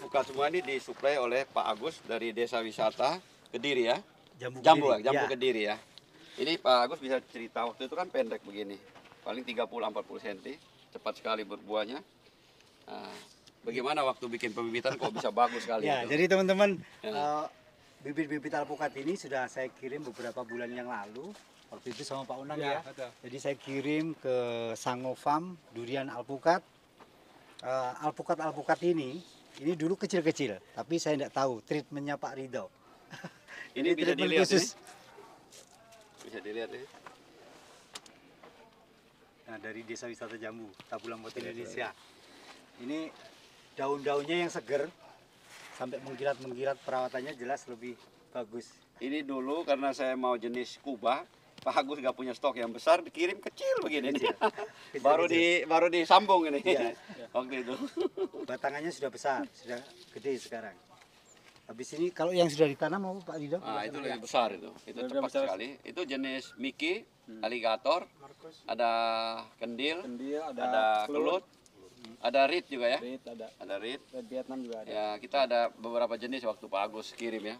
alpukat semua ini disuplai oleh Pak Agus dari Desa Wisata Kediri ya. Jambu Kediri ya. Ini Pak Agus bisa cerita waktu itu kan pendek begini. Paling 30-40 cm. Cepat sekali berbuahnya. Nah, bagaimana waktu bikin pembibitan kok bisa bagus sekali ya, itu? jadi teman-teman bibit-bibit alpukat ini sudah saya kirim beberapa bulan yang lalu. Waktu itu sama Pak Unang ya. Jadi saya kirim ke Sango Farm durian alpukat. Alpukat ini dulu kecil-kecil, tapi saya tidak tahu treatmentnya Pak Ridho. Ini bisa dilihat khusus. Bisa dilihat ya. Nah, dari Desa Wisata Jambu, Tabulang Kota Indonesia. Ini daun-daunnya yang seger, sampai mengkilat-mengkilat, perawatannya jelas lebih bagus. Ini dulu karena saya mau jenis Kuba, Pak Agus nggak punya stok yang besar, dikirim kecil begini nih. Baru disambung ini. Ya. Waktu itu. Batangannya sudah besar, sudah gede sekarang. Habis ini kalau yang sudah ditanam mau Pak Ridho? Nah, itu lebih besar itu. Itu cepat sekali. Itu jenis Mickey, aligator, ada kendil, ada kelut, ada rit juga ya. Ada rit. Vietnam juga ada. Ya, kita ada beberapa jenis waktu Pak Agus kirim ya.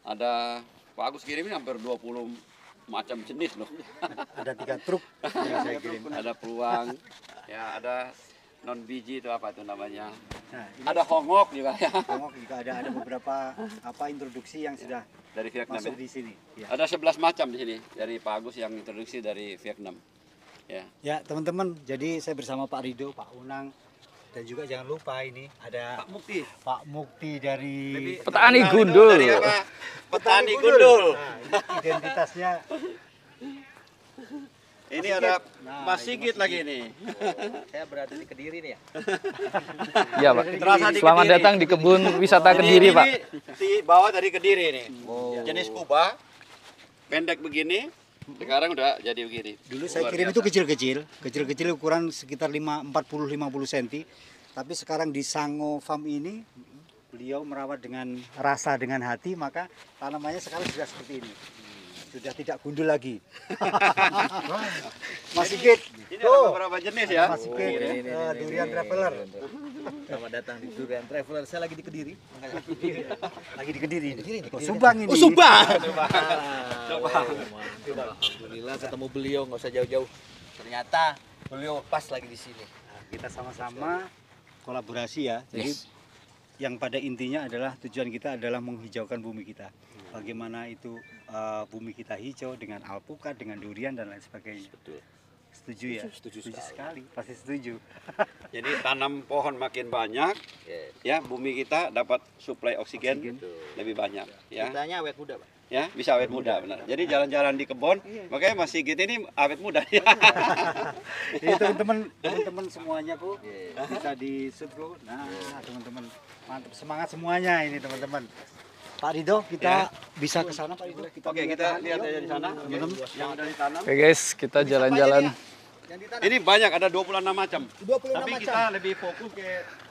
Ada Pak Agus kirim ini hampir 20 macam jenis loh. Ada 3 truk yang saya kirim. Ada peluang, ya ada non biji itu apa itu namanya. Nah, Ada hongok juga ya. Hongok juga ada beberapa introduksi yang sudah Dari Vietnam. masuk Ya. di sini. Ya. Ada 11 macam di sini dari Pak Agus yang introduksi dari Vietnam. Ya. Ya teman-teman, jadi saya bersama Pak Ridho, Pak Unang, dan juga jangan lupa ini ada Pak Mukti dari Petani Gundul. Dari apa? Petani Gundul. Nah, identitasnya Ini ada Mas Sigit lagi ini. Saya berada di Kediri nih ya. Iya, Pak. Terasa di Selamat Kediri. datang di kebun wisata Kediri, Pak. Di bawah dari Kediri ini. Jenis Kuba. Pendek begini. Sekarang udah jadi begini. dulu saya Luar kirim biasa. itu kecil-kecil ukuran sekitar 40-50 cm. Tapi sekarang di Sango Farm ini beliau merawat dengan rasa, dengan hati, maka tanamannya sekarang sudah seperti ini. Sudah tidak gundul lagi. Mas Sigit, Ini ada beberapa jenis ya. Mas Sigit, durian traveler. Selamat datang di Durian Traveler. Saya lagi di Kediri. Lagi di Kediri. Oh, Subang ini. Alhamdulillah ketemu beliau, nggak usah jauh-jauh. Ternyata beliau pas lagi di sini. Nah, kita sama-sama kolaborasi ya. Jadi yang pada intinya adalah tujuan kita adalah menghijaukan bumi kita. Bagaimana itu bumi kita hijau dengan alpukat, dengan durian dan lain sebagainya. Betul. Setuju ya? Setuju sekali, pasti setuju. Jadi tanam pohon makin banyak, ya bumi kita dapat suplai oksigen lebih banyak, ya. Kitanya awet muda, Pak. Ya bisa awet muda benar. Jadi jalan-jalan di kebun, makanya Mas Sigit ini awet muda. Jadi teman-teman semuanya Bu bisa di shoot Bu. Nah teman-teman mantap, semangat semuanya ini teman-teman. Pak Ridho, kita bisa ke sana Pak Ridho. Oke, kita lihat aja di sana, teman-teman. yang ada ditanam. Oke guys, kita jalan-jalan. Ini banyak, ada 26 macam. 26 Tapi macam. kita lebih fokus ke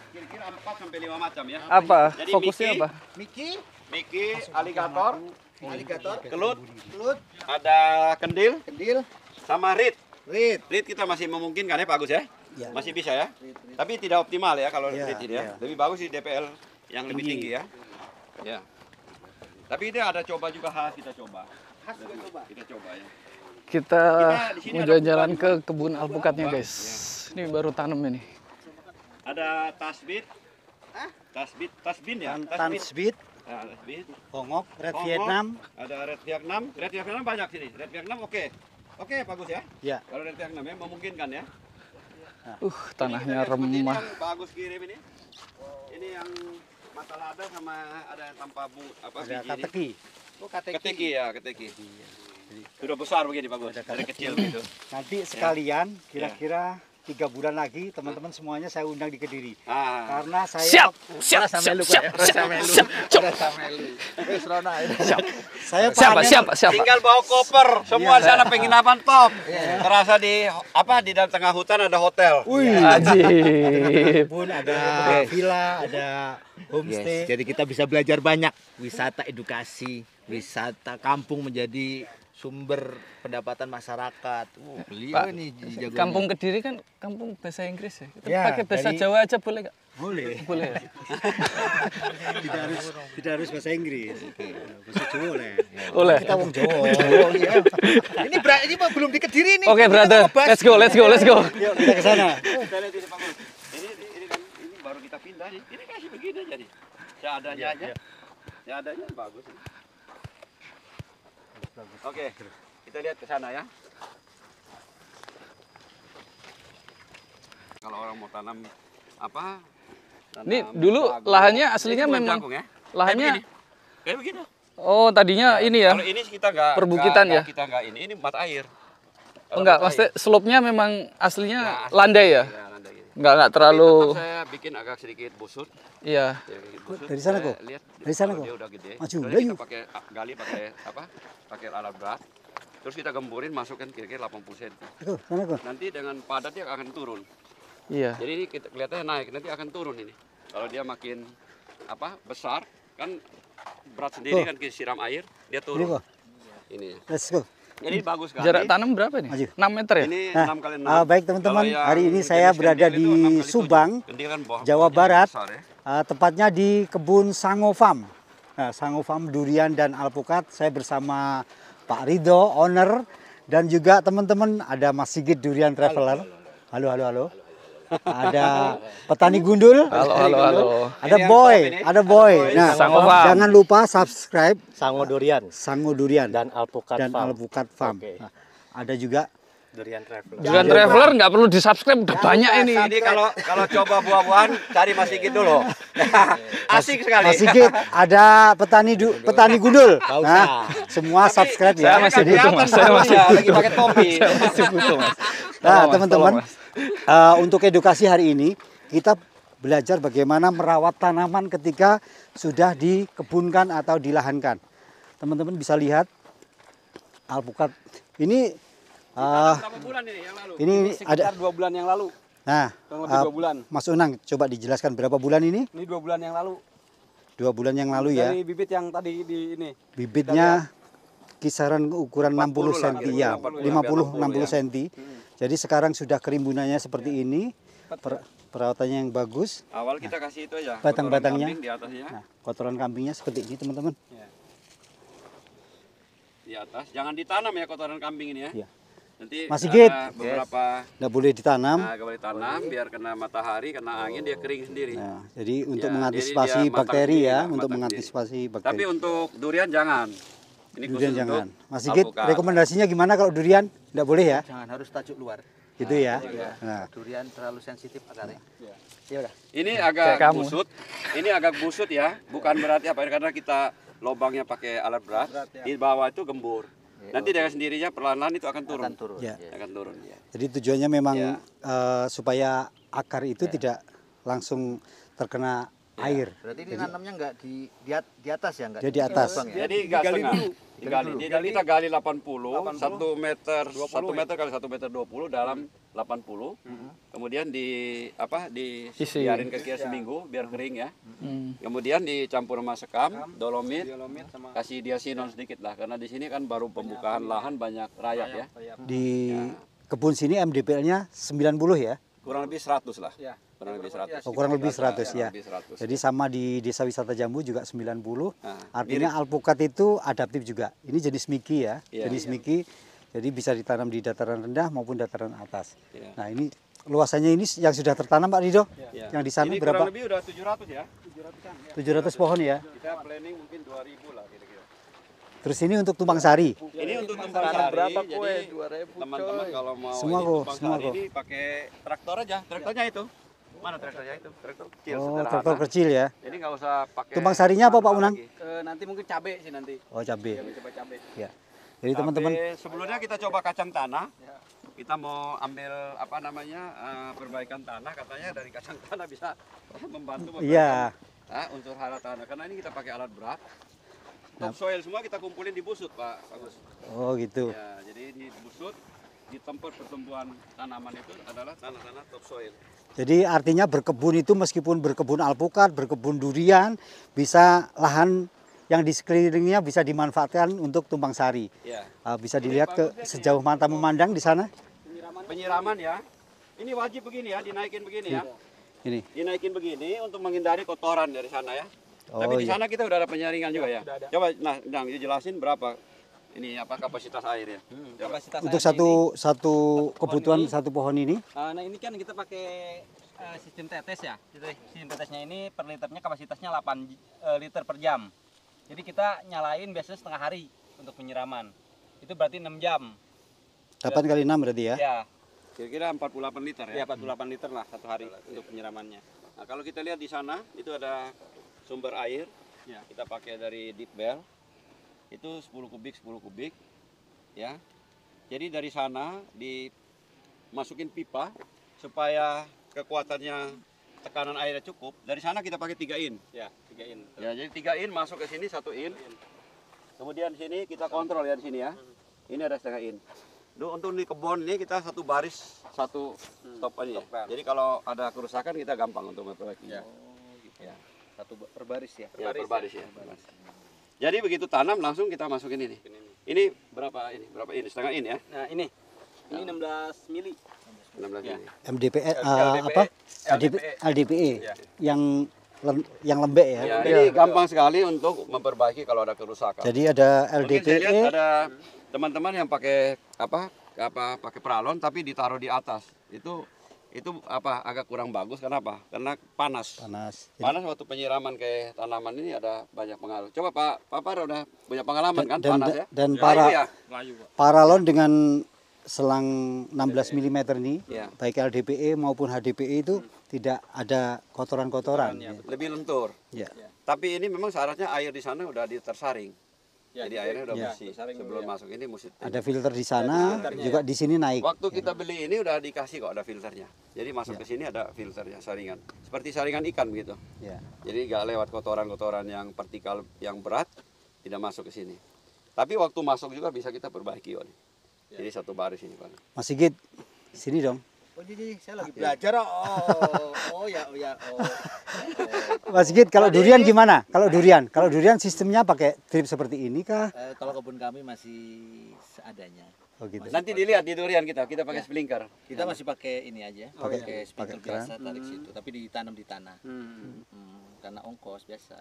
kira-kira 4 sampai 5 macam ya. Apa? Jadi Fokusnya Mickey, apa? Mickey, aligator, aligator, kelut, kelut, ada kendil, kendil, sama rit. rit. Rit kita masih memungkinkan ya Pak Agus ya? Ya. Masih bisa ya? Tapi tidak optimal ya kalau Ya, rit ini ya. ya. Lebih bagus di DPL yang lebih tinggi ya. Ya. Tapi ini ada coba juga khas, kita coba. Kita coba ya. Kita di sini mau ada jalan-jalan ke kebun alpukatnya guys. Ini baru tanam ini. Ada tasbit. Tasbin ya? Tansbit, Ya, tasbit. Hongok, Red Hongkong, Vietnam. Ada Red Vietnam. Red Vietnam banyak sini. Red Vietnam oke. Oke, bagus ya. Ya. Kalau Red Vietnam ya memungkinkan ya. Tanahnya Ini seperti ini remah. yang bagus kirim ini. Ini yang mata lada sama ada yang tanpa Ada biji ini. kateki. Oh, kateki. Keteki ya, keteki. Sudah besar begini Pak Gus. Ada Dari keteki. kecil gitu. Nanti sekalian kira-kira 3 bulan lagi teman-teman semuanya saya undang di Kediri. Ah. Karena saya Siap, siap, Rasa siap, melu, siap, Pak, ya. siap, Rasa melu. siap, siap. Rasa melu. Wes Rona. saya Siapa, panen- siapa, siapa? Tinggal bawa koper. Semua di sana penginapan top. Terasa di di dalam tengah hutan ada hotel. Wih, Ajib. kebun, ada villa, ada homestay. Jadi kita bisa belajar banyak wisata edukasi, wisata kampung menjadi sumber pendapatan masyarakat. Beliau Pak, ini jagonya. Kampung Kediri kan kampung bahasa Inggris ya. Kita Ya, pakai bahasa dari- Jawa aja boleh nggak? Boleh. Boleh ya? Tidak harus bahasa Inggris. Bahasa Jawa boleh. Boleh. Kita wong Jawa. Ini mah belum di Kediri nih. Oke, Kita brother. mau bahas. Let's go, let's go, let's go. Yuk kita ke sana. Kita lihat ini Pak Gus. Ini kan ini baru kita pindah nih. Ini kasih begini aja nih. Seadanya aja. Seadanya bagus. Oke, kita lihat ke sana ya. Kalau orang mau tanam apa? Ini tanam dulu jagung. lahannya Ini aslinya bukan memang jagung ya. lahannya. Kayak begini. Oh, tadinya ini ya. Kalau ini kita nggak Perbukitan ya? Kita nggak ini mata air. Oh, enggak, maksudnya slope-nya memang aslinya Nah, landai ya. Ya, landai gini. Enggak Tapi terlalu tetap saya bikin agak sedikit busut. iya. Ya, sedikit busut. Dari sana, Saya kok? lihat Dari sana, kalau kok? Dia udah gede. Maju, Soalnya udah, kita yuk. pakai gali pakai apa? Pakai alat berat. Terus kita gemburin masukkan kira-kira 80 cm. Aku, sana kok. Nanti dengan padat dia akan turun. Iya. Jadi ini kita kelihatannya naik, nanti akan turun ini. Kalau dia makin apa? Besar kan berat sendiri Kok? kan siram air, dia Ini turun. kok. Ini. Let's go. Jadi bagus sekali. Jarak tanam berapa nih? Maju. 6 meter ya? Ini Nah, 6 kali 6. baik teman-teman, Kalau yang hari ini jenis saya berada kendil di itu 6 kali 7. Subang, Kendil kan Jawa pohonnya Barat. besar ya. Tepatnya di kebun Sango Farm. Nah, Sango Farm durian dan alpukat. Saya bersama Pak Ridho, owner, dan juga teman-teman ada Mas Sigit Durian Traveler. Halo, halo, halo. Ada petani gundul. Halo, halo, halo. Ada Ini yang boy, top ini. ada boy. Nah, Sango Farm. jangan lupa subscribe Sango Durian Sango Durian dan Alpukat dan Farm. Alpukat Farm. Oke. Nah, ada juga Durian Traveler. Durian Traveler nggak perlu di-subscribe, udah banyak ini. Jadi kalau coba buah-buahan cari Mas Sigit dulu. Asik sekali. Mas Sigit, ada petani gundul. Nah, semua subscribe ya. Saya masih Jadi- butuh, Mas. Saya masih lagi pakai topi. masih butuh, Mas. Nah, Tolong, Mas, teman-teman, tolong, Mas. untuk edukasi hari ini kita belajar bagaimana merawat tanaman ketika sudah dikebunkan atau dilahankan. Teman-teman bisa lihat alpukat ini. Berapa bulan ini yang lalu? Ini ada. 2 bulan yang lalu. Nah, Kurang lebih 2 bulan. Mas Unang, coba dijelaskan berapa bulan ini? Ini 2 bulan yang lalu. 2 bulan yang lalu ya. Dari bibit yang tadi di ini. Bibitnya kisaran ukuran 60 lah, cm kira-kira ya, 40, 50-60 ya. cm. Jadi sekarang sudah kerimbunannya seperti ini. Perawatannya yang bagus. Awal kita kasih itu aja. Batang-batangnya. kotoran kambing di atasnya. Nah, kotoran kambingnya seperti ini, teman-teman. Di atas. Jangan ditanam ya kotoran kambing ini ya. Iya. Nanti Mas Sigit. ada beberapa Nggak boleh ditanam. nah, kembali tanam biar kena matahari, kena angin dia kering sendiri. Nah, jadi untuk Ya, mengantisipasi jadi dia matang bakteri sendiri ya, lah, untuk matang mengantisipasi Tapi bakteri. untuk durian jangan. Ini Durian khusus jangan. untuk Mas Sigit, alpukat. rekomendasinya gimana kalau durian? Nggak boleh ya? Jangan harus tajuk luar. Gitu ya. Nah, Durian terlalu sensitif akarnya. ya udah. Ini Kayak agak kamu. busut. Ini agak busut ya. Bukan berarti apa karena kita lubangnya pakai alat berat. Di bawah itu gembur. Nanti dengan sendirinya perlahan-lahan itu akan turun. Akan turun. Ya. Akan turun. Ya. Jadi tujuannya memang Ya. supaya akar itu tidak langsung terkena air. Berarti ini nanamnya enggak di atas ya, enggak Dia di atas. lubang ya? Jadi gas setengah. Digali. Jadi kita gali 80, 1 meter, 1 meter kali 1 meter 20 dalam 80. Kemudian Isi. biarin ke kira seminggu biar kering ya. Hmm. Kemudian dicampur sama sekam, dolomit, Dolomit sama kasih diasinon sedikit lah karena di sini kan baru pembukaan lahan banyak rayap ya. Di kebun sini MDPL-nya 90 ya. Kurang lebih 100 lah. Ya. Kurang lebih 100. Oh, kurang lebih 100 ya. Kurang lebih 100. Jadi sama di Desa Wisata Jambu juga 90. Nah, Artinya alpukat itu adaptif juga. Ini jenis Miki ya. Iya. Jenis Miki. Jadi bisa ditanam di dataran rendah maupun dataran atas. Iya. Nah, ini luasannya ini yang sudah tertanam Pak Ridho. Ya. Yang di sana Ini berapa? kurang lebih udah 700 ya. 700 pohon ya. Kita planning mungkin 2000 lah kira-kira. Terus ini untuk tumpang sari. Ini untuk tumpang sari. berapa Jadi kue? 2.000 teman-teman kalau mau Semua ini kok, tumpang semua sari kok. ini pakai traktor aja. Traktornya itu. Mana traktornya itu? Traktor kecil Oh, sederhana. traktor kecil ya. Jadi nggak usah pakai. Tumpang sarinya apa, Pak manual Unang? lagi. nanti mungkin cabe sih nanti. Oh, cabai. Coba cabe. Ya. Jadi teman-teman, Tapi sebelumnya kita coba kacang tanah. Kita mau ambil apa namanya perbaikan tanah katanya dari kacang tanah bisa membantu iya. unsur hara tanah karena ini kita pakai alat berat. Topsoil semua kita kumpulin di busut Pak Agus. Oh, gitu. Ya, jadi di busut di tempat pertumbuhan tanaman itu adalah tanah-tanah topsoil. Jadi artinya berkebun itu meskipun berkebun alpukat, berkebun durian, bisa lahan yang di sekelilingnya bisa dimanfaatkan untuk tumpang sari. Ya. Bisa dilihat ke sejauh mata memandang di sana. Penyiraman ya. Ini wajib begini ya, dinaikin begini ya. Ini. Dinaikin begini untuk menghindari kotoran dari sana ya. Oh, Tapi di iya. sana kita udah ada penyaringan juga ya. Coba nah dijelasin berapa ini apa kapasitas air ya. Coba. Kapasitas Untuk airnya satu kebutuhan ini. satu pohon ini. Nah ini kan kita pakai sistem tetes ya. Jadi sistem tetesnya ini per liternya kapasitasnya 8 liter per jam. Jadi kita nyalain biasanya setengah hari untuk penyiraman. Itu berarti 6 jam. 8 kali 6 berarti ya. Ya, Kira-kira 48 liter ya. ya 48 liter lah satu hari untuk penyiramannya. Nah, kalau kita lihat di sana itu ada sumber air. Ya. Kita pakai dari deep well. Itu 10 kubik ya. Jadi dari sana dimasukin pipa supaya kekuatannya tekanan airnya cukup. Dari sana kita pakai 3 in. Ya, 3 in. Ya, jadi 3 in masuk ke sini 1 in. Kemudian di sini kita kontrol ya di sini ya. Ini ada setengah in. Untuk di kebun ini kita satu baris satu stop aja. Stop. Jadi kalau ada kerusakan kita gampang untuk memperbaiki. Ya. Ya. Satu per baris ya. Ya, per baris ya. Jadi begitu tanam langsung kita masukin ini. Ini berapa ini? Berapa ini? Setengah in ya? Nah ini 16 mili. 16 Ya. ini. MDPE LDPE. apa? LDPE Ya. yang lembek ya. Ya, ini gampang sekali untuk memperbaiki kalau ada kerusakan. Jadi ada Mungkin saya lihat LDPE. ada teman-teman yang pakai pakai peralon tapi ditaruh di atas. Itu agak kurang bagus. Kenapa? Karena panas. Panas. Panas waktu penyiraman ke tanaman ini ada banyak pengaruh. Coba Pak Par udah punya pengalaman kan Dan- panas ya? dan Layu para- ya? Paralon dengan selang 16 mm ini, Ya. baik LDPE maupun HDPE itu tidak ada kotoran-kotoran. Ya. Lebih lentur. Ya. Tapi ini memang syaratnya air di sana udah tersaring. Ya, Jadi airnya udah ya. bersih. Tersaring Sebelum dulu ya. masuk ini mesti. Ada filter di sana, filternya juga di sini naik. Waktu kita beli ini udah dikasih kok ada filternya. Jadi masuk ke sini ada filternya, saringan. Seperti saringan ikan begitu. Ya. Jadi nggak lewat kotoran-kotoran yang vertikal yang berat tidak masuk ke sini. Tapi waktu masuk juga bisa kita perbaiki kok. nih. Jadi satu baris ini Pak. Mas Sigit, sini dong. Oh jadi saya lagi belajar. Oh ya. Mas Sigit, kalau durian gimana? Kalau durian sistemnya pakai drip seperti ini kah? Kalau kebun kami masih seadanya. Oh gitu. Nanti dilihat di durian kita pakai sprinkler. Kita masih pakai ini aja, pakai pakai sprinkler biasa tarik situ, tapi ditanam di tanah. Karena ongkos biasa.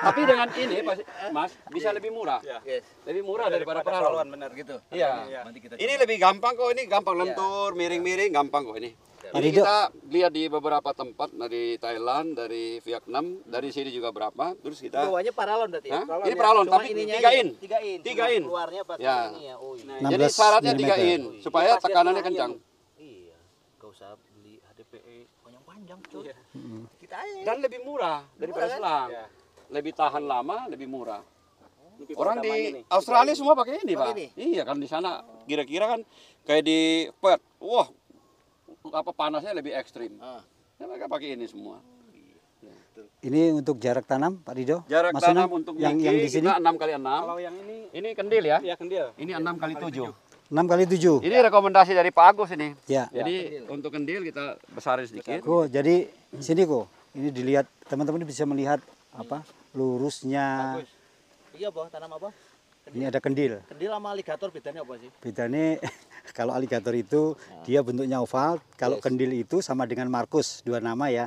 Tapi dengan ini Mas bisa lebih murah. Yes. Lebih murah daripada peralon. Benar gitu. Iya. Nanti kita Ini lebih gampang kok, ini gampang lentur, miring-miring, gampang kok ini. Pak Ini Rido. kita lihat di beberapa tempat dari Thailand, dari Vietnam, dari sini juga berapa. Terus kita bawahnya paralon berarti ya? Hah? Ini paralon, Cuma tapi ininya 3 aja, in. 3 in. 3 Cuma in. Keluarnya pakai Ya. ini ya. Oh iya. 16 jadi syaratnya 3 mm. in supaya Pas dia tekanannya tengahnya kencang. tuh. Iya. Gak usah beli HDPE panjang-panjang, cuy. Kita aja. Dan lebih murah daripada Murah, kan? selang. Lebih tahan lama, lebih murah. Ini pipa Orang pertamanya di nih. Australia semua pakai ini, Pakai Pak. ini? Iya, kan di sana kira-kira kan kayak di Perth. Wah, panasnya lebih ekstrim. Ah. Ya, mereka pakai ini semua. Ini untuk jarak tanam, Pak Rido. Jarak Mas tanam Unang, untuk yang Niki di sini kita 6 kali 6. Kalau yang Ini kendil ya. ya kendil. Ini 6 kali 7. 6 kali 7. Ini rekomendasi dari Pak Agus ini. Ya. Jadi untuk kendil kita besarin sedikit. Kok jadi sini kok. Ini dilihat teman-teman bisa melihat apa? Lurusnya. Iya, Bang, tanam apa? Ini ada kendil. Kendil sama aligator bedanya apa sih? Bedanya kalau aligator itu dia bentuknya oval, kalau kendil itu sama dengan Markus, dua nama ya.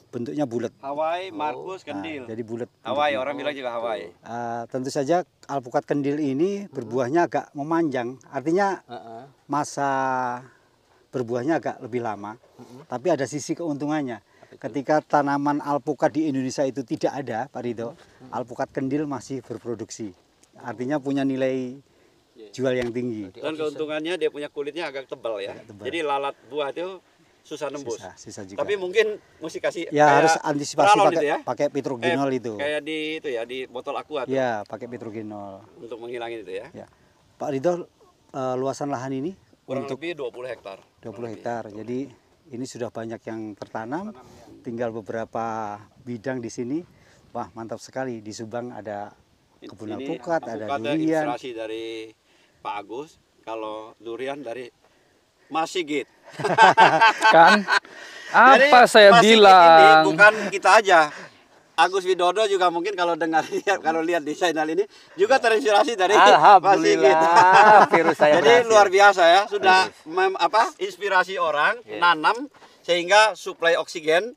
Bentuknya bulat. Hawaii, Markus, Nah, kendil. jadi bulat. Hawaii, orang bilang juga Hawaii. Tentu saja alpukat kendil ini berbuahnya agak memanjang. Artinya masa berbuahnya agak lebih lama. Tapi ada sisi keuntungannya. Ketika tanaman alpukat di Indonesia itu tidak ada, Pak Rido, alpukat kendil masih berproduksi. Artinya punya nilai jual yang tinggi. Dan keuntungannya dia punya kulitnya agak tebal ya. Jadi lalat buah itu susah nembus. Sisa juga. Tapi mungkin mesti kasih Ya kayak harus antisipasi peralon pakai itu ya. pakai petrogenol itu. Kayak di itu ya di botol aqua tuh, Ya, pakai petrogenol. untuk menghilangin itu ya. Ya. Pak Rido, luasan lahan ini Kurang untuk lebih 20 hektar. 20 hektar. Jadi ini sudah banyak yang tertanam. Tinggal beberapa bidang di sini. Wah, mantap sekali. Di Subang ada kebun Ini alpukat, ada alpukatnya durian. inspirasi dari Pak Agus. Kalau durian dari Mas Sigit. Kan? Apa Jadi, saya Mas Sigit bilang? ini bukan kita aja. Agus Widodo juga mungkin kalau dengar kalau lihat di channel ini juga terinspirasi dari Mas Sigit. Alhamdulillah, virus saya Jadi berhasil. luar biasa ya, sudah inspirasi orang nanam sehingga suplai oksigen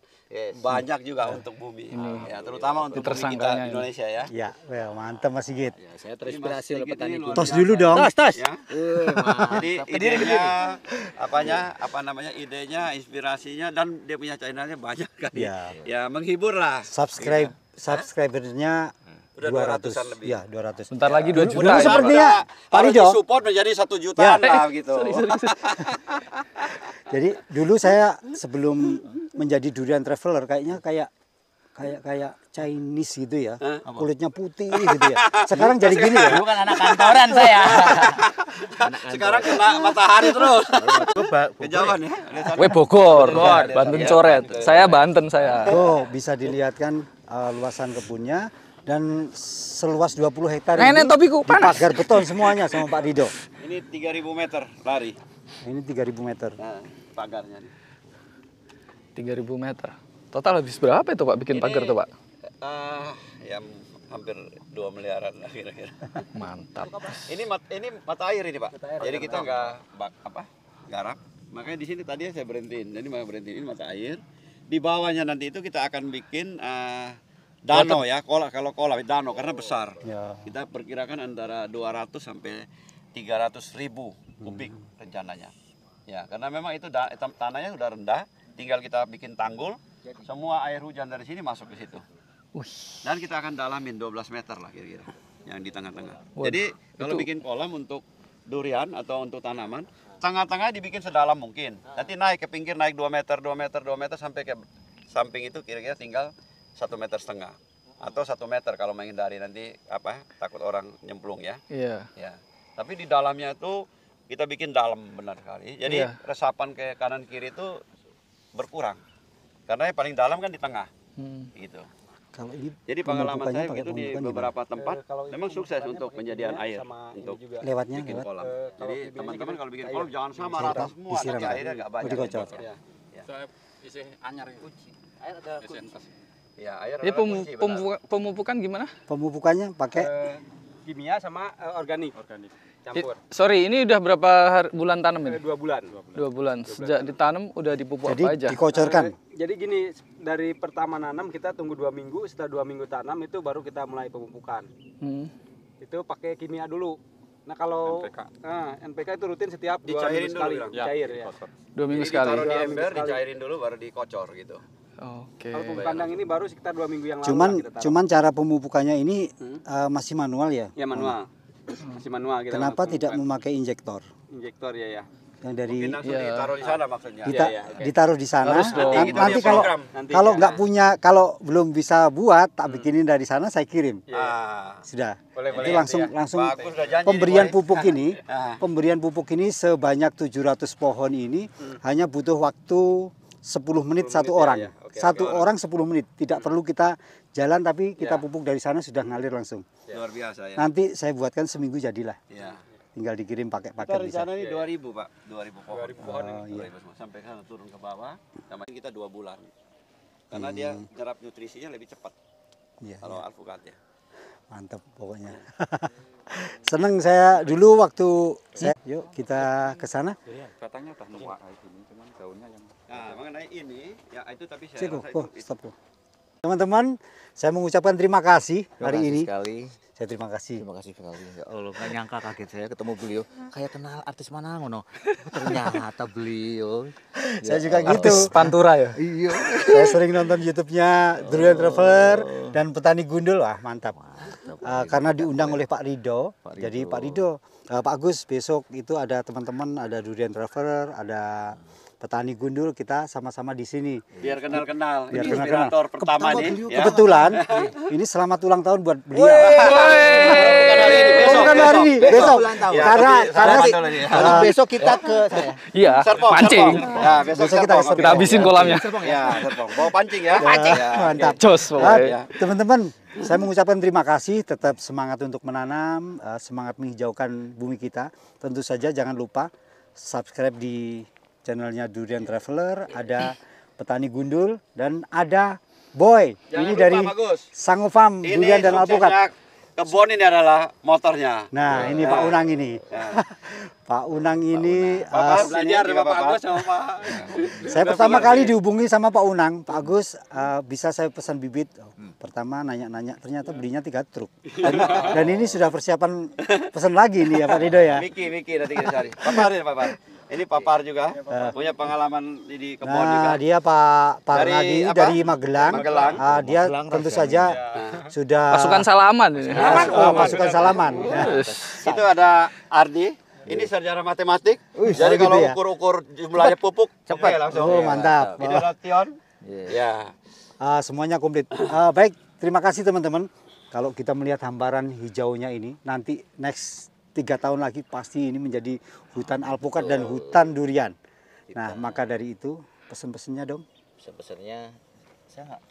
banyak juga untuk bumi. Ya, terutama untuk bumi kita di Indonesia ya. Ya, well, mantap Mas Sigit. Ya, saya terinspirasi oleh petani luar gundul. Tos dulu dong. Tos. Ya. Jadi idenya idenya, inspirasinya dan dia punya channelnya banyak kali. Ya. Ya, menghibur lah. Subscribernya Udah 200 200-an lebih. Ya, 200. Bentar lagi 2 juta. Dulu ini, Pak. sepertinya Pak Harus Rido. disupport menjadi 1 jutaan lah gitu. Jadi dulu saya sebelum menjadi durian traveler kayaknya kayak Chinese gitu ya. Kulitnya putih gitu ya. Sekarang jadi gini ya. Bukan anak kantoran saya. Sekarang kena matahari terus. Kejauhan ya. Weh Bogor, Banten coret. Saya Banten saya. Oh, bisa dilihatkan luasan kebunnya dan seluas 20 hektar Nenek ini topiku panas. dipagar beton semuanya sama Pak Rido. Ini 3.000 meter lari. Ini 3.000 meter. Nah, pagarnya nih. 3.000 meter. Total habis berapa itu Pak bikin pagar tuh Pak? Ya hampir 2 miliaran lah kira-kira. Mantap. Ini mata air ini Pak. Jadi kita nggak garap. Makanya di sini tadi saya berhentiin. Jadi mau berhentiin ini mata air. Di bawahnya nanti itu kita akan bikin danau ya. Kalau kolam danau karena besar. Ya. Kita perkirakan antara 200 sampai 300 ribu kubik rencananya. Ya, karena memang itu tanahnya sudah rendah. Tinggal kita bikin tanggul. Semua air hujan dari sini masuk ke situ. Dan kita akan dalamin 12 meter lah kira-kira yang di tengah-tengah. Jadi kalau bikin kolam untuk durian atau untuk tanaman, tengah-tengah dibikin sedalam mungkin. Nanti naik ke pinggir, naik 2 meter, 2 meter, 2 meter sampai ke samping itu kira-kira tinggal 1,5 meter atau 1 meter kalau menghindari nanti takut orang nyemplung ya. Iya. Ya. Tapi di dalamnya itu kita bikin dalam benar sekali. Jadi resapan ke kanan kiri itu berkurang. Karena yang paling dalam kan di tengah. Gitu. Kalau ini Jadi pengalaman pemupukannya saya pakai begitu di pemupukan beberapa tempat Kalau memang ini sukses pemupukannya untuk pakai penyediaan kimia air sama untuk ini juga. lewatnya bikin lewat. kolam. kalau Jadi kimia teman-teman juga kalau bikin air. kolam jangan sama rata semua, disiram. nanti airnya nggak banyak. dikocok. Ya. Saya isi anyar kunci. Air ada kunci. Ya, air Ini adalah kunci, benar. pemupukan gimana? Pemupukannya pakai Kimia sama organik. Campur. Sorry, ini udah berapa bulan tanam ini? 2 bulan. 2 bulan. Sejak ditanam udah dipupuk jadi apa aja? dikocorkan. Jadi gini, dari pertama nanam kita tunggu 2 minggu, setelah 2 minggu tanam itu baru kita mulai pemupukan. Itu pakai kimia dulu. Nah kalau NPK itu rutin setiap 2 Dicairin minggu dulu sekali. bilang. Cair ya. 2 minggu Jadi sekali. ditaruh di 2 minggu ember, sekali. dicairin dulu baru dikocor gitu. Oke. Kalau pupuk kandang ini baru sekitar 2 minggu yang lalu. Cuman lah kita taruh. cuman cara pemupukannya ini masih manual ya. Ya manual. Masih manual kita. Kenapa tidak memakai injektor? Injektor ya. Yang dari Mungkin langsung ditaruh di sana maksudnya. ditaruh di sana. Harus dong. Nanti kita Nanti punya kalau program. Nanti kalau ya. nggak punya, kalau belum bisa buat, tak bikinin dari sana, saya kirim. Sudah. Boleh, Itu langsung Bagus, udah janji pemberian nih, Boy. pupuk ini, pemberian pupuk ini sebanyak 700 pohon ini hanya butuh waktu 10 menit 1 orang. ya. Oke, 1 orang 10 menit. Tidak perlu kita jalan, tapi kita pupuk dari sana sudah ngalir langsung. Luar biasa ya. Nanti saya buatkan seminggu jadilah. Ya. Tinggal dikirim pakai Kita paket bisa. rencana ini 2.000 Pak, 2.000 pohon. 2.000 pohon Oh, iya. 2.000 semua. Sampai sana turun ke bawah, sama kita 2 bulan. Karena dia nyerap nutrisinya lebih cepat Iya, kalau alpukat ya. mantap pokoknya. Seneng saya dulu waktu yuk kita ke sana. Katanya udah nuak kayak gini, cuman daunnya yang Nah, mengenai ini, ya itu tapi saya Cik, rasa itu stop. Teman-teman, saya mengucapkan terima kasih hari ini. Sekali. Saya terima kasih. Terima kasih sekali. Ya Allah, nggak nyangka kaget saya ketemu beliau. Kayak kenal artis mana ngono. Ternyata beliau. Saya juga Artis gitu. Pantura ya? Iya. Saya sering nonton YouTube-nya Durian Traveler dan Petani Gundul. Wah, mantap. Karena diundang oleh Pak Rido. Jadi Pak Rido, Pak Agus besok itu ada teman-teman, ada Durian Traveler, ada Petani Gundul, kita sama-sama di sini. biar kenal-kenal. Biar Ini kenal-kenal. inspirator pertama nih. Ya. Kebetulan ini selamat ulang tahun buat beliau. Besok, Bukan hari ini, Besok besok. ulang tahun. Ya, Karena tapi sarapan dulu nih. Kalau besok kita ke saya. Iya, Serpong, pancing. serpong. Ya, besok Besok kita serpong. Kita habisin kolamnya. Ya, serpong. Bawa pancing ya. Ya, Mantap. Jos pokoknya. Ya. Teman-teman, saya mengucapkan terima kasih, tetap semangat untuk menanam, semangat menghijaukan bumi kita. Tentu saja jangan lupa subscribe di channelnya Durian Traveler, ada Petani Gundul, dan ada Boy, Jangan ini lupa, dari bagus. Sango Farm Ini durian dan alpukat. suksesnya kebun ini adalah motornya. Nah, ini Pak Unang ini. Ya. Pak Unang ini Bapak belajar sama Pak Agus sama Pak. saya pertama kali dihubungi sama Pak Unang, Pak Agus, bisa saya pesan bibit. Pertama nanya-nanya, ternyata belinya 3 truk. Dan ini sudah persiapan pesan lagi nih ya Pak Rido ya. Miki nanti kita cari. Papar ini Papar. Ini Papar juga punya pengalaman di kebun juga. Nah, dia Pak Dari Parnadi apa? dari Magelang. Magelang. Dia tentu saja sudah Pasukan salaman ini. pasukan salaman. Ya. Itu ada Ardi. Ini sarjana matematik. Wih, Jadi gitu kalau ya? ukur-ukur jumlahnya pupuk cepat langsung. Oh, mantap. Ini ada Tion. Ya. Semuanya komplit. Baik, terima kasih teman-teman. Kalau kita melihat hamparan hijaunya ini, nanti next 3 tahun lagi pasti ini menjadi hutan alpukat dan hutan durian. Nah, maka dari itu pesen-pesennya dong. Pesan-pesannya saya nggak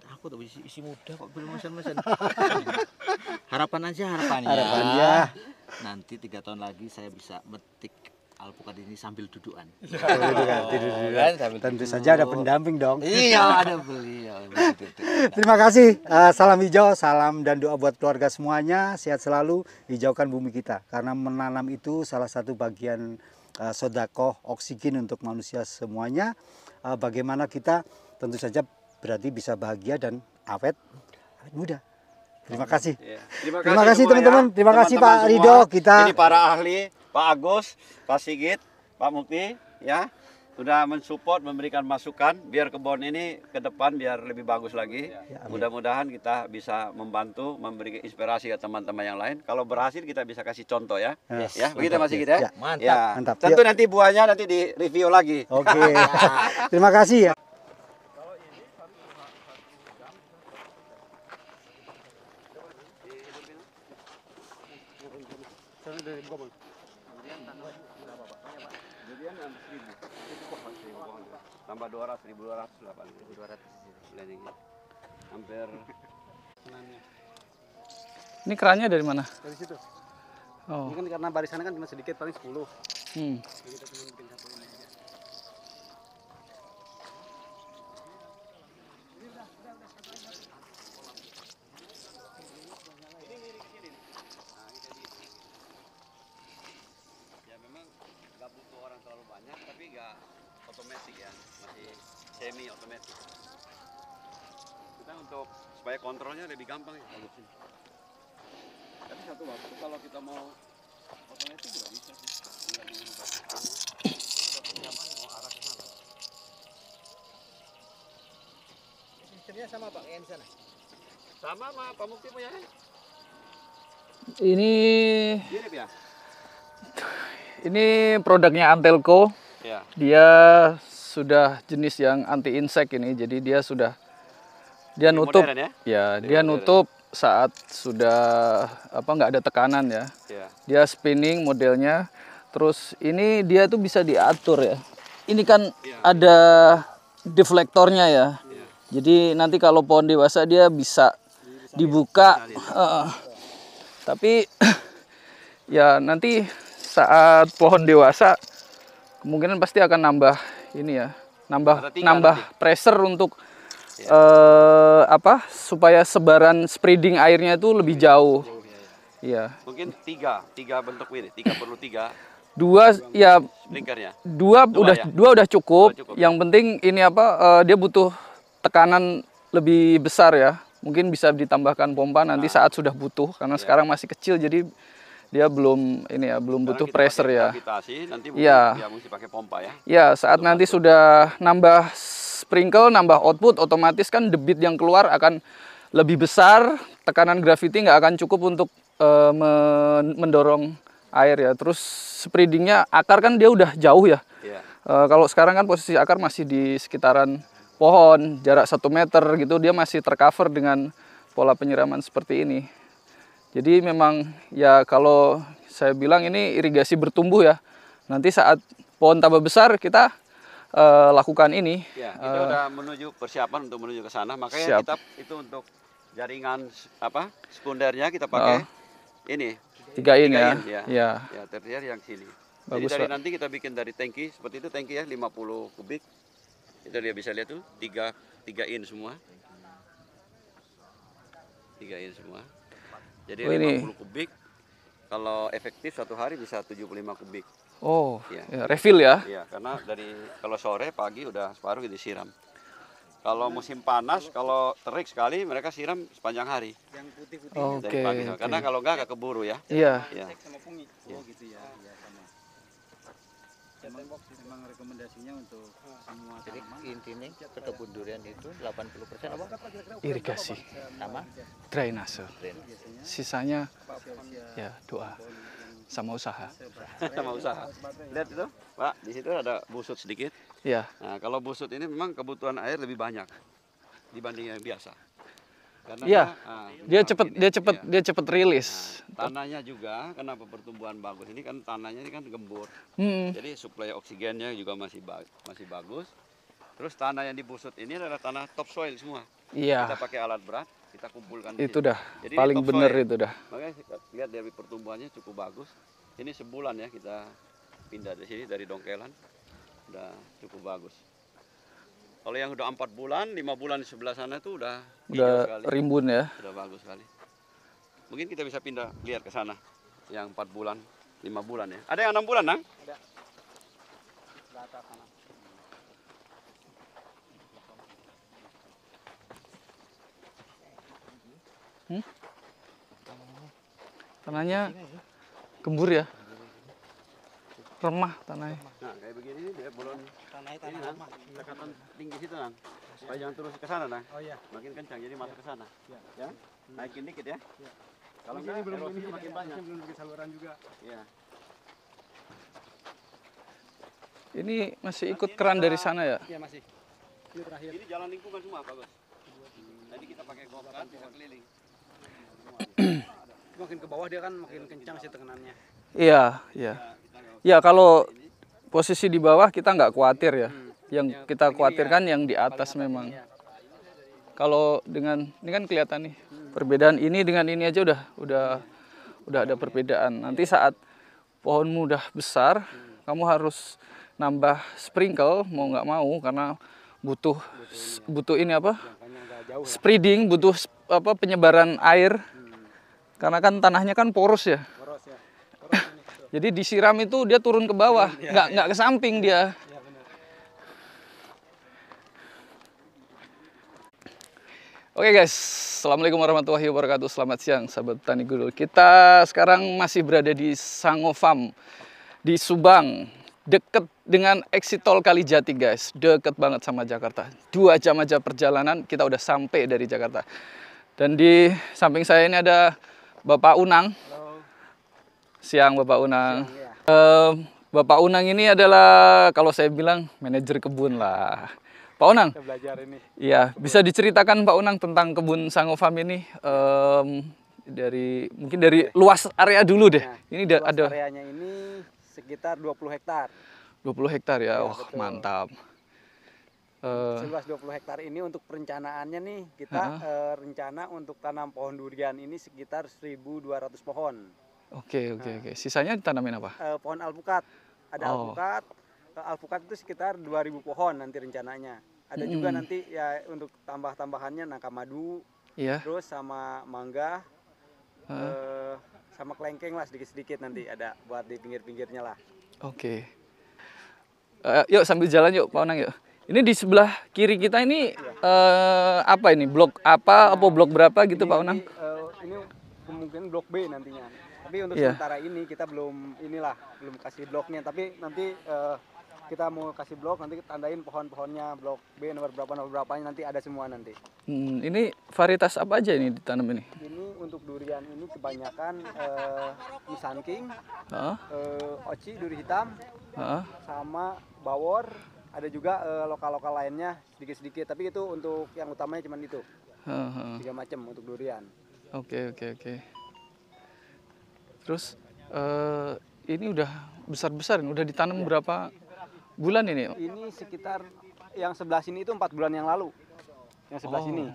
takut isi muda kok belum pesan-pesan. Harapan aja harapannya. Harapannya. Nanti 3 tahun lagi saya bisa metik alpukat ini sambil dudukan. Tentu saja ada pendamping dong. Iya, ada beliau. Terima kasih. Salam hijau, salam dan doa buat keluarga semuanya. Sehat selalu, hijaukan bumi kita. Karena menanam itu salah satu bagian sodakoh oksigen untuk manusia semuanya. Bagaimana kita tentu saja berarti bisa bahagia dan awet muda. Terima kasih. Ya. Terima kasih semua teman-teman. ya. Terima kasih Teman-teman Pak semua. Rido. Kita Ini para ahli, Pak Agus, Pak Sigit, Pak Mukti, ya sudah mensupport, memberikan masukan biar kebun ini ke depan biar lebih bagus lagi. Mudah-mudahan kita bisa membantu, memberi inspirasi ke teman-teman yang lain. Kalau berhasil kita bisa kasih contoh ya. Yes. Ya, begitu Mas Sigit ya. Ya. Mantap. Ya. Mantap. Tentu nanti buahnya nanti di review lagi. Oke. Terima kasih ya. Tambah 200, 1.200, 8.200. Hampir. Ini kerannya dari mana? Dari situ. Oh. Ini kan karena barisannya kan cuma sedikit, paling 10. Hmm. Jadi kita cuma bikin satu ini aja. Ya memang nggak butuh orang terlalu banyak, tapi nggak otomatis ya, masih semi otomatis. Kita untuk supaya kontrolnya lebih gampang ya kalau sini. Tapi satu waktu kalau kita mau otomatis juga bisa sih. Tinggal diubah. Udah persiapan mau arah ke sana. Sistemnya sama Pak kayak di sana. Sama Pak Mukti punya kan? Ini Mirip ya? produknya Antelco. Ya. Dia sudah jenis yang anti insek ini. Jadi dia Lebih nutup. modern ya? Ya, Lebih dia modern. nutup saat sudah nggak ada tekanan ya. Ya. Dia spinning modelnya. Terus ini dia tuh bisa diatur ya. Ini kan ada deflektornya ya. Jadi nanti kalau pohon dewasa dia bisa dibuka. Tapi ya nanti saat pohon dewasa kemungkinan pasti akan nambah ini ya, Ada tiga nambah nanti. pressure untuk supaya sebaran spreading airnya itu lebih jauh. Iya. Mungkin tiga bentuk ini, perlu tiga Dua ya sprinklernya. dua ya? udah cukup. Dua cukup. Yang penting ini dia butuh tekanan lebih besar ya. Mungkin bisa ditambahkan pompa nanti saat sudah butuh karena sekarang masih kecil jadi dia belum butuh Sekarang kita pressure pakai ya. gravitasi, nanti mungkin Iya. ya mesti pakai pompa ya. Ya, saat nanti sudah nambah sprinkle, nambah output, otomatis kan debit yang keluar akan lebih besar, tekanan gravity nggak akan cukup untuk mendorong air ya. Terus spreadingnya, akar kan dia udah jauh ya. Iya. Kalau sekarang kan posisi akar masih di sekitaran pohon, jarak 1 meter gitu, dia masih tercover dengan pola penyiraman seperti ini. Jadi memang ya kalau saya bilang ini irigasi bertumbuh ya. Nanti saat pohon tambah besar kita lakukan ini. Ya, kita udah persiapan untuk menuju ke sana. Makanya Siap. kita itu untuk jaringan sekundernya kita pakai ini. 3 in ya. Ya. Ya. Ya, tertiar yang sini. Bagus, Jadi dari Pak. nanti kita bikin dari tangki seperti itu, tangki ya 50 kubik. Itu dia bisa lihat tuh 3 in semua. tiga ini semua. Jadi Oh, ini. 50 kubik. Kalau efektif satu hari bisa 75 kubik. Oh, Iya. ya, refill ya. Iya, karena kalau sore pagi udah separuh disiram. Kalau musim panas, kalau terik sekali mereka siram sepanjang hari Yang putih-putih. Oke. dari pagi. Oke. Karena kalau enggak keburu ya. Iya. Iya. Sama fungi. Oh gitu ya, ya sama. Memang rekomendasinya untuk semua Jadi tanaman. intinya ke kebun durian itu 80% apa? Irigasi, Sama drainase. drainase. Sisanya ya doa sama usaha. Sama usaha. Lihat itu, Pak, di situ ada busut sedikit. Ya. Nah, kalau busut ini memang kebutuhan air lebih banyak dibanding yang biasa. Karena Iya. dia Dia cepet rilis. tanahnya juga kenapa pertumbuhan bagus ini kan tanahnya ini kan gembur. Hmm. Jadi suplai oksigennya juga masih bagus. Terus tanah yang dibusut ini adalah tanah topsoil semua. Iya. Kita pakai alat berat, kita kumpulkan di Itu situ. dah Jadi paling ini topsoil. bener itu dah. Makanya kita lihat dari pertumbuhannya cukup bagus. Ini sebulan ya kita pindah dari sini dari Dongkelan. Udah cukup bagus. Kalau yang udah 4 bulan, 5 bulan di sebelah sana itu udah hijau sekali. Rimbun ya. Udah bagus sekali. Mungkin kita bisa pindah lihat ke sana. Yang 4 bulan, 5 bulan ya. Ada yang 6 bulan, Nang? Tanahnya gembur ya. Remah tanahnya. Nah, kayak begini dia belum Tanah ini, Nang. Tekatan tinggi situ, Nang. Supaya jangan terus ke sana, Nang. Oh iya. Makin kencang jadi masuk ke sana. Iya. Ya. Naikin dikit ya. Kalau Ini enggak belum erosinya ini makin banyak. belum bikin saluran juga. Iya. Ini masih ikut keran dari sana ya. Iya masih. Ini terakhir. Ini jalan lingkungan semua, Pak Bos. Jadi kita pakai gokar bisa keliling. Makin ke bawah dia kan makin kencang sih tekanannya. Iya, iya. Ya kalau posisi di bawah kita nggak khawatir ya. Yang kita khawatirkan yang di atas memang. Iya. Kalau dengan ini kan kelihatan nih perbedaan ini dengan ini aja udah ada perbedaan. Nanti saat pohonmu udah besar, kamu harus nambah sprinkle mau nggak mau karena butuh ini apa? Jangkanya agak jauh ya. Spreading, butuh apa penyebaran air. Karena kan tanahnya kan poros ya. Boros ya. Boros ini. Tuh. Jadi disiram itu dia turun ke bawah, nggak ke samping dia. Iya benar. Oke guys, assalamualaikum warahmatullahi wabarakatuh. Selamat siang, sahabat Tani Gudul. Kita sekarang masih berada di Sango Farm di Subang, deket dengan exit tol Kalijati guys, deket banget sama Jakarta. 2 jam aja perjalanan kita udah sampai dari Jakarta. Dan di samping saya ini ada Bapak Unang. Halo. Siang Bapak Unang. Siang, ya. Bapak Unang ini adalah kalau saya bilang manajer kebun lah. Pak Unang, Kita belajar ini. iya bisa diceritakan Pak Unang tentang kebun Sango Farm ini mungkin dari luas area dulu deh. Nah, Ini luas ada areanya ini sekitar 20 hektar. 20 hektar ya. Ya, Oh, betul. mantap. Seluas 20 hektar ini untuk perencanaannya nih kita rencana untuk tanam pohon durian ini sekitar 1.200 pohon. Oke. Sisanya ditanamin apa? Pohon alpukat. Ada Oh. alpukat. Alpukat itu sekitar 2.000 pohon nanti rencananya. Ada juga nanti ya untuk tambah-tambahannya nangka madu, Iya. terus sama mangga, sama kelengkeng lah sedikit-sedikit nanti ada buat di pinggir-pinggirnya lah. Oke. Yuk sambil jalan yuk Pak Unang yuk. Ini di sebelah kiri kita ini apa ini? Blok apa blok berapa gitu Pak Unang? Ini kemungkinan blok B nantinya. Tapi untuk Iya. sementara ini kita belum kasih bloknya. Tapi nanti kita mau kasih blok, nanti tandain pohon-pohonnya blok B nomor berapanya nanti ada semua nanti. Ini varietas apa aja ini ditanam ini? Ini untuk durian ini kebanyakan Misan King, Heeh. Oci duri hitam, Heeh. sama bawor. Ada juga lokal-lokal lainnya sedikit-sedikit. Tapi itu untuk yang utamanya cuma itu. Heeh. 3 macam untuk durian. Oke. Terus ini udah besar-besar, udah ditanam berapa bulan ini? Ini sekitar yang sebelah sini itu 4 bulan yang lalu. Yang sebelah Oh. sini.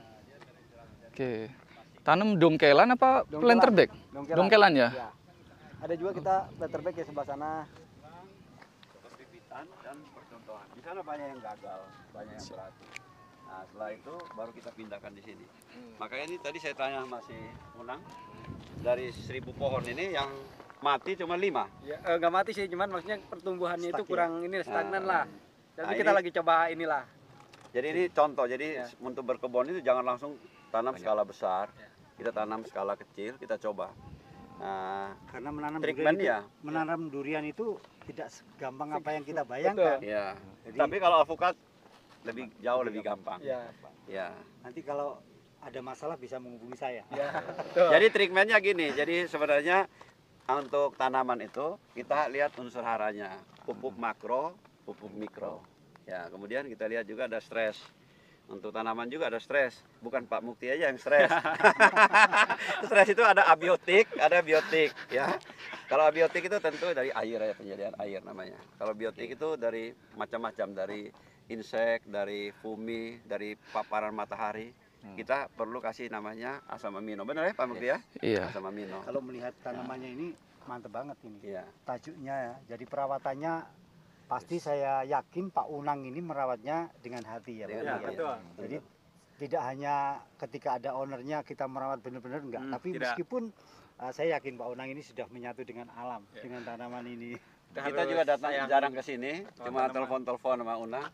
Oke. Tanam dongkelan apa planter bag? Dongkelan ya? Ya. Ada juga kita planter bag ya sebelah sana. Pembibitan dan percontohan. Di sana banyak yang gagal, banyak yang berhasil. Nah, setelah itu baru kita pindahkan di sini. Makanya ini tadi saya tanya masih Unang, dari 1000 pohon ini yang mati cuma 5. Ya, nggak mati sih, cuman maksudnya pertumbuhannya itu Stuck ya? kurang ini stagnan lah. Jadi Nah, kita ini- lagi coba inilah. Jadi ini contoh, jadi Ya. untuk berkebun itu jangan langsung tanam skala besar. Kita tanam skala kecil, kita coba. Nah, Karena menanam treatment durian ya. itu, menanam durian itu tidak segampang apa yang kita bayangkan. Ya. Jadi- Tapi kalau alpukat jauh lebih gampang. Ya. Ya. Nanti kalau ada masalah bisa menghubungi saya. Ya. Betul. Jadi treatmentnya gini. Jadi sebenarnya untuk tanaman itu kita lihat unsur haranya, pupuk makro, pupuk mikro. Ya, kemudian kita lihat juga ada stres. Untuk tanaman juga ada stres, bukan Pak Mukti aja yang stres. Stres itu ada abiotik, ada biotik, ya. Kalau abiotik itu tentu dari air ya, penyediaan air namanya. Kalau biotik itu dari macam-macam, dari insek, dari fumi, dari paparan matahari. Kita perlu kasih namanya asam amino. Benar ya Pak Mukti ya? Iya. Asam amino. Kalau melihat tanamannya ini mantep banget ini. Iya. Tajuknya ya. Jadi perawatannya pasti saya yakin Pak Unang ini merawatnya dengan hati ya Pak. Dengan Ya, hati, ya. betul. Jadi tidak hanya ketika ada ownernya kita merawat benar-benar enggak, tapi tidak. meskipun saya yakin Pak Unang ini sudah menyatu dengan alam, dengan tanaman ini. Kita juga datang jarang ke sini, cuma telepon-telepon sama Unang.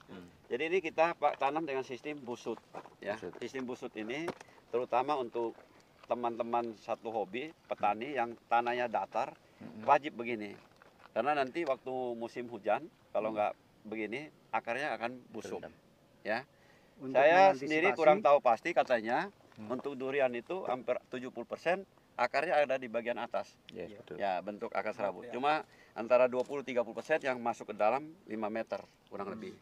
Jadi ini kita tanam dengan sistem busut, ya. Sistem busut ini terutama untuk teman-teman satu hobi petani yang tanahnya datar, wajib begini. Karena nanti waktu musim hujan, kalau nggak begini, akarnya akan busuk, ya. Untuk Saya mengantisipasi- sendiri kurang tahu pasti katanya untuk durian itu hampir 70% akarnya ada di bagian atas. Yes, betul. Ya, bentuk akar serabut. Cuma antara 20-30% yang masuk ke dalam 5 meter kurang lebih.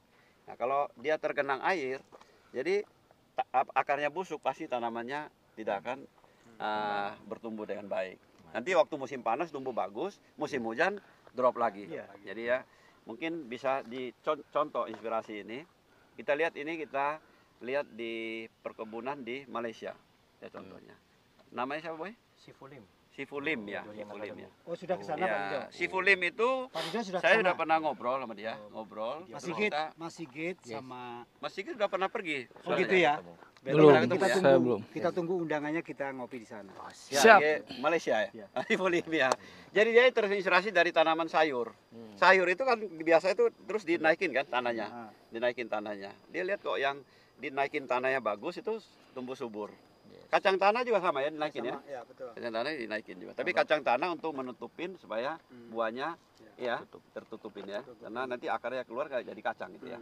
Nah, kalau dia tergenang air, jadi akarnya busuk, pasti tanamannya tidak akan bertumbuh dengan baik. Nanti waktu musim panas tumbuh bagus, musim hujan drop lagi. Iya. Jadi ya mungkin bisa dicontoh inspirasi ini. Kita lihat di perkebunan di Malaysia ya contohnya. Namanya siapa Boy? Sifulim. Sifulim ya, Sifulim ya. Oh sudah ke sana Pak Rido. Ya, Sifulim itu Pak Rido sudah ke saya sana? sudah pernah ngobrol sama dia, ngobrol. Mas Terus Sigit, kita- Mas Sigit sama Mas Sigit sudah pernah pergi. Oh gitu ya. Belum, Nanti kita saya tunggu, belum. kita tunggu undangannya, kita ngopi di sana. Ya, Siap. dia Malaysia ya. Ya. Sifulim ya. Jadi dia terinspirasi dari tanaman sayur. Sayur itu kan biasa itu terus dinaikin kan tanahnya. Ah. Dinaikin tanahnya. Dia lihat kok yang dinaikin tanahnya bagus itu tumbuh subur. Kacang tanah juga sama ya dinaikin ya. Sama, ya betul. Kacang tanah dinaikin juga. Tapi kacang tanah untuk menutupin supaya buahnya ya tertutupin ya. Karena nanti akarnya keluar kayak jadi kacang gitu ya.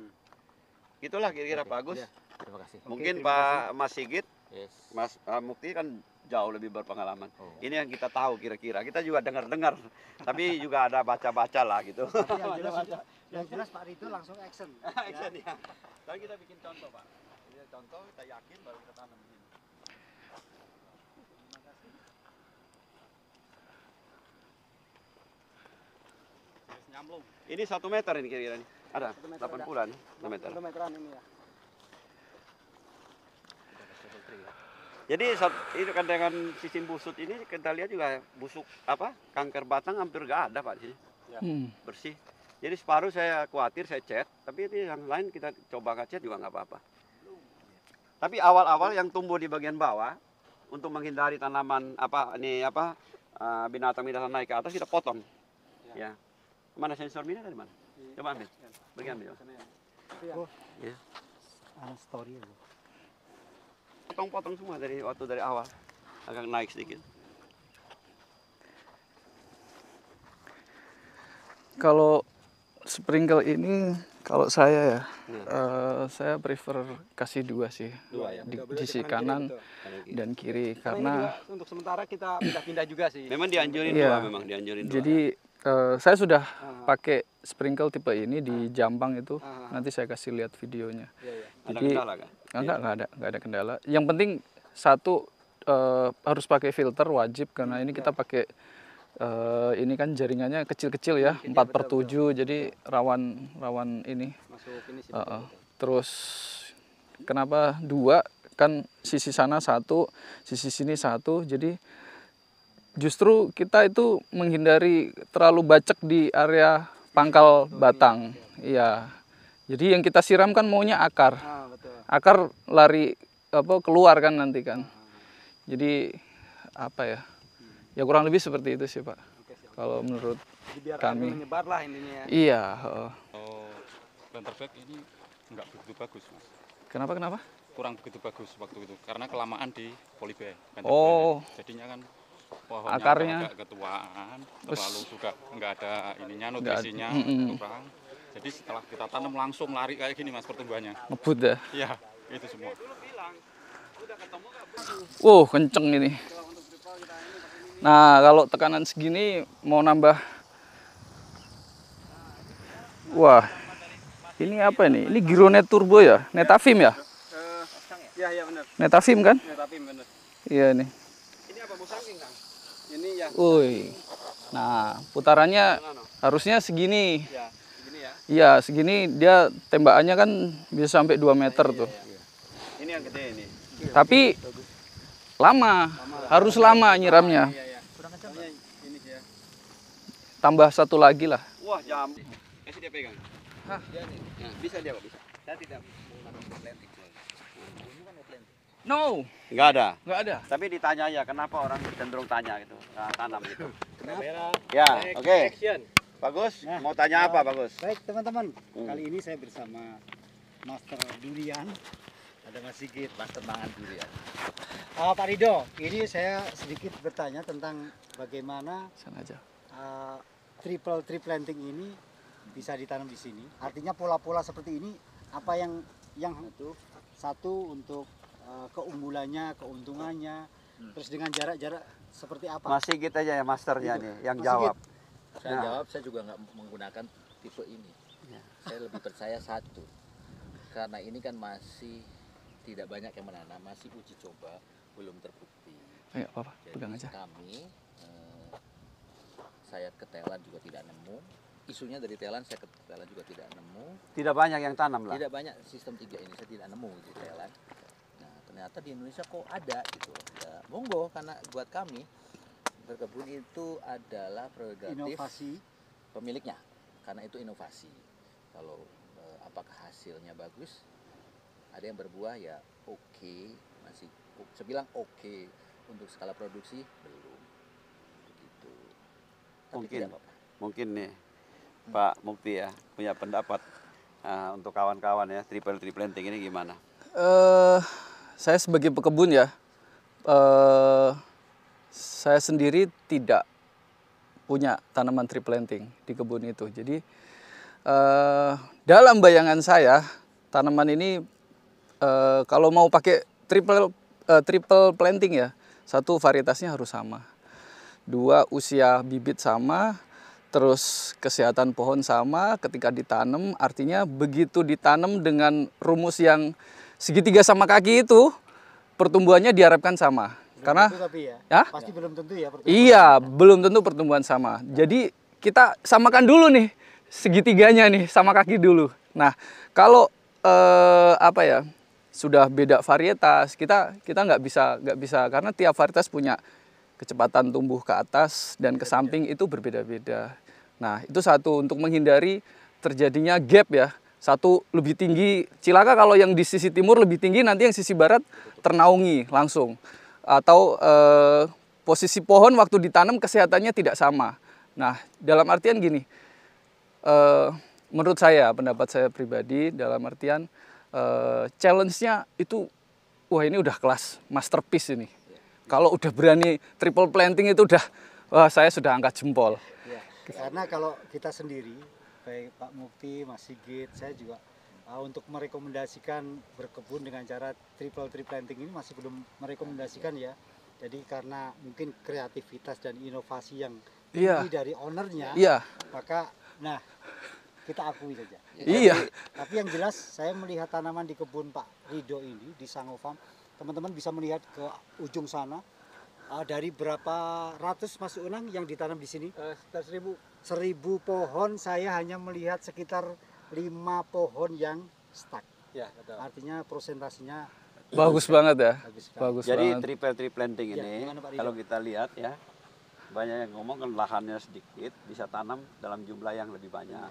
Gitulah kira-kira Pak Agus. Terima kasih. Mungkin terima Pak Mas Sigit, Yes. Mas Mukti kan jauh lebih berpengalaman. Oh. Ini yang kita tahu kira-kira. Kita juga dengar-dengar. Tapi juga ada baca-baca lah gitu. Tapi yang jelas Pak Rido langsung action. Action ya. Tapi kita bikin contoh Pak. Kita contoh, kita yakin baru kita tanam di sini. Ini 1 meter ini kira-kira nih. Ada 1 meter 80-an, 1 meter. 1 meteran ini ya. Jadi itu kan dengan sistem busut ini kita lihat juga busuk apa kanker batang hampir nggak ada Pak di sini. Bersih. Jadi separuh saya khawatir saya cat, tapi itu yang lain kita coba nggak cat juga nggak apa-apa. Tapi awal-awal yang tumbuh di bagian bawah untuk menghindari tanaman binatang-binatang naik ke atas kita potong. Ya. Mana sensor mina dari mana? Coba ambil. Pergi ambil. Oh, Ya. ada story ya. Potong-potong semua dari awal. Agak naik sedikit. Kalau sprinkle ini kalau saya ya, saya prefer kasih 2 sih. 2 ya. Di sisi kanan dan kiri karena Ini juga untuk sementara kita pindah-pindah juga sih. Memang dianjurin Iya. dua, memang dianjurin dua. jadi saya sudah pakai sprinkle tipe ini di Jambang itu. Nanti saya kasih lihat videonya. Iya, iya. Ada Jadi kendala kan? enggak ada kendala. Yang penting satu harus pakai filter wajib karena ini kita pakai ini kan jaringannya kecil-kecil ya, 4/7 jadi rawan ini. Masuk ini sih. Terus kenapa 2? Kan sisi sana 1, sisi sini 1. Jadi justru kita itu menghindari terlalu bacek di area pangkal batang. Iya. Jadi yang kita siram kan maunya akar. Betul. akar lari keluar kan nanti kan. Jadi apa ya? Ya kurang lebih seperti itu sih Pak. Kalau menurut Jadi biar kami. airnya menyebar lah intinya ya. Iya. Oh, planter bag ini nggak begitu bagus, Mas. Kenapa? Kurang begitu bagus waktu itu karena kelamaan di polybag. Oh. Jadinya kan pohonnya Akarnya. agak ketuaan, terlalu juga nggak ada ininya Nggak ada. nutrisinya kurang. Jadi setelah kita tanam langsung lari kayak gini Mas pertumbuhannya. Ngebut ya. Iya, itu semua. Kenceng ini. Nah, kalau tekanan segini mau nambah. Wah, ini apa ini? Ini Gironet Turbo ya? Netafim ya? Iya benar. Netafim kan? Tapi benar. Iya nih. Ini apa musangking Kang? Ini ya. Woi. Nah, putarannya harusnya segini. Ya, segini ya. Iya, segini dia tembakannya kan bisa sampai 2 meter tuh. Ini yang gede ini. Tapi lama, harus lama nyiramnya. Iya. Kurang kencang ini dia. Tambah satu lagi lah. Wah, jam. Kasih dia pegang. Hah? Nah, bisa dia kok bisa. Saya tidak No, Enggak ada. nggak ada. Tapi ditanya aja kenapa orang cenderung tanya gitu, tanam gitu. kamera. Ya, oke. Action. Bagus. Nah, Mau tanya apa, Bagus? Baik teman-teman, kali ini saya bersama Master Durian, ada Mas Sigit. Master mangan durian. Pak Rido, ini saya sedikit bertanya tentang bagaimana Sana aja. triple tree planting ini bisa ditanam di sini. Artinya pola-pola seperti ini apa yang itu satu untuk keunggulannya, keuntungannya, terus dengan jarak-jarak seperti apa? Masih kita aja ya masternya Itu. nih yang Mas jawab. Saya Nah. jawab, saya juga nggak menggunakan tipe ini. Saya lebih percaya satu, karena ini kan masih tidak banyak yang menanam, masih uji coba, belum terbukti. Ayo, apa? Pegang Jadi aja. kami, saya ke Thailand juga tidak nemu. Isunya dari Thailand, saya ke Thailand juga tidak nemu. Tidak banyak yang tanam lah. Tidak banyak sistem 3 ini, saya tidak nemu di Thailand. Nah, ternyata di Indonesia kok ada gitu. Ya, monggo, karena buat kami berkebun itu adalah prerogatif Inovasi. pemiliknya, karena itu inovasi. Kalau apakah hasilnya bagus, ada yang berbuah ya oke, masih saya bilang oke. Untuk skala produksi belum begitu, tapi Mungkin. tidak apa-apa. Mungkin nih Pak Mukti ya punya pendapat untuk kawan-kawan ya triple tree planting ini gimana? Saya sebagai pekebun ya, saya sendiri tidak punya tanaman tree planting di kebun itu. Jadi dalam bayangan saya tanaman ini kalau mau pakai triple planting ya, satu varietasnya harus sama, dua usia bibit sama, terus kesehatan pohon sama ketika ditanam. Artinya begitu ditanam dengan rumus yang segitiga sama kaki itu, pertumbuhannya diharapkan sama. Karena Tentu tapi ya, ya? pasti belum tentu ya. Iya, belum tentu pertumbuhan sama. Jadi kita samakan dulu nih segitiganya nih sama kaki dulu. Nah, kalau apa ya, sudah beda varietas, kita nggak bisa karena tiap varietas punya kecepatan tumbuh ke atas dan ke samping itu berbeda-beda. Nah, itu satu untuk menghindari terjadinya gap ya. Satu lebih tinggi, cilaka kalau yang di sisi timur lebih tinggi, nanti yang sisi barat ternaungi langsung. Atau posisi pohon waktu ditanam kesehatannya tidak sama. Nah, dalam artian gini, menurut saya, pendapat saya pribadi, dalam artian challenge-nya itu, wah ini udah kelas masterpiece ini. Kalau udah berani triple planting itu udah, wah saya sudah angkat jempol. Ya, karena kalau kita sendiri, baik Pak Mukti, Mas Sigit, saya juga untuk merekomendasikan berkebun dengan cara triple tree planting ini masih belum merekomendasikan ya. Jadi karena mungkin kreativitas dan inovasi yang tinggi dari ownernya, maka nah kita akui saja. Iya. Tapi yang jelas saya melihat tanaman di kebun Pak Rido ini di Sango Farm, teman-teman bisa melihat ke ujung sana. Dari berapa ratus Mas Unang yang ditanam di sini? Sekitar 1000. 1000 pohon, saya hanya melihat sekitar 5 pohon yang stuck. Ya, betul. Artinya prosentasinya Bagus banget ya. bagus sekali. Bagus Jadi banget. triple tree planting Ya, ini gimana, Pak Rido? kalau kita lihat ya, banyak yang ngomong kan lahannya sedikit bisa tanam dalam jumlah yang lebih banyak.